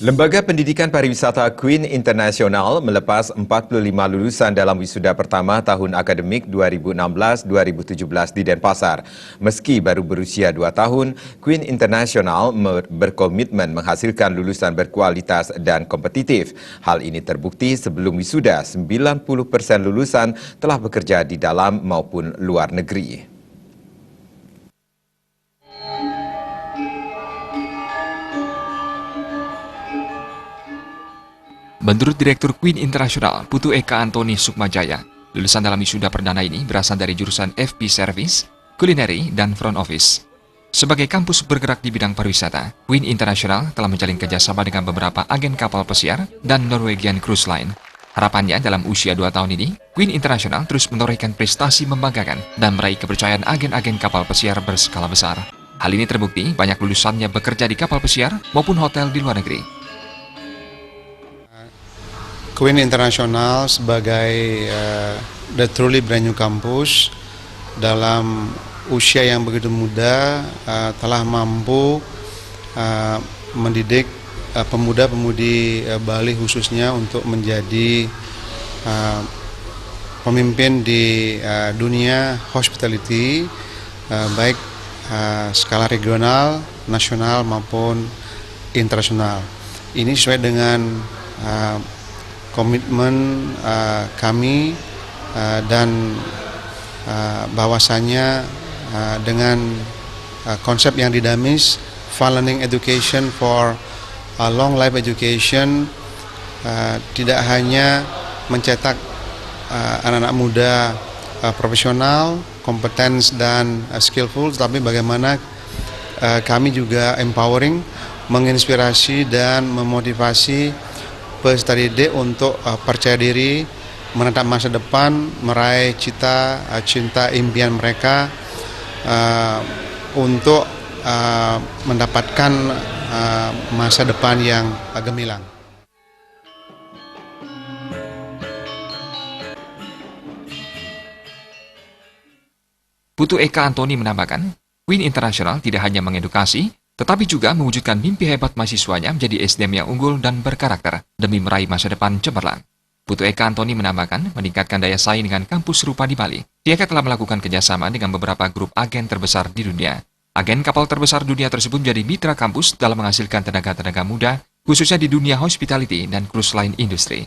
Lembaga Pendidikan Pariwisata Queen International melepas 45 lulusan dalam wisuda pertama tahun akademik 2016-2017 di Denpasar. Meski baru berusia 2 tahun, Queen International berkomitmen menghasilkan lulusan berkualitas dan kompetitif. Hal ini terbukti sebelum wisuda, 90% lulusan telah bekerja di dalam maupun luar negeri. Menurut Direktur Queen International, Putu Eka Antoni Sukmajaya, lulusan dalam wisuda perdana ini berasal dari jurusan FP Service, Culinary, dan Front Office. Sebagai kampus bergerak di bidang pariwisata, Queen International telah menjalin kerjasama dengan beberapa agen kapal pesiar dan Norwegian Cruise Line. Harapannya dalam usia 2 tahun ini, Queen International terus menorehkan prestasi membanggakan dan meraih kepercayaan agen-agen kapal pesiar berskala besar. Hal ini terbukti banyak lulusannya bekerja di kapal pesiar maupun hotel di luar negeri. Queen International sebagai the truly brand new campus dalam usia yang begitu muda telah mampu mendidik pemuda-pemudi Bali khususnya untuk menjadi pemimpin di dunia hospitality baik skala regional, nasional maupun internasional. Ini sesuai dengan komitmen kami dan bahwasannya dengan konsep yang dinamis fun learning education for long life education tidak hanya mencetak anak-anak muda profesional, kompeten dan skillful, tapi bagaimana kami juga empowering, menginspirasi dan memotivasi peserta didik untuk percaya diri, menatap masa depan, meraih cinta impian mereka untuk mendapatkan masa depan yang gemilang. Putu Eka Antoni menambahkan, Queen International tidak hanya mengedukasi, tetapi juga mewujudkan mimpi hebat mahasiswanya menjadi SDM yang unggul dan berkarakter demi meraih masa depan cemerlang. Putu Eka Antoni menambahkan meningkatkan daya saing dengan kampus serupa di Bali. Mereka telah melakukan kerjasama dengan beberapa grup agen terbesar di dunia. Agen kapal terbesar dunia tersebut menjadi mitra kampus dalam menghasilkan tenaga-tenaga muda, khususnya di dunia hospitality dan cruise line industry.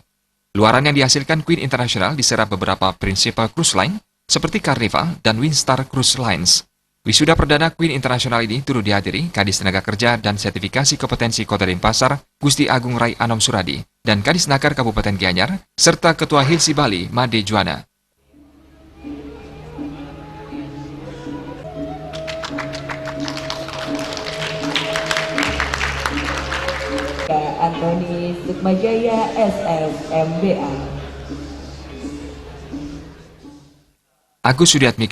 Luaran yang dihasilkan Queen International diserap beberapa prinsipal cruise line seperti Carnival dan Windstar Cruise Lines. Wisuda perdana Queen International ini turut dihadiri Kadis Tenaga Kerja dan Sertifikasi Kompetensi Kota Denpasar, Gusti Agung Rai Anom Suradi, dan Kadis Nakar Kabupaten Gianyar, serta Ketua Hilsi Bali, Made Juana. Antoni Sukmajaya, SSMBA. Agus Sudiatmika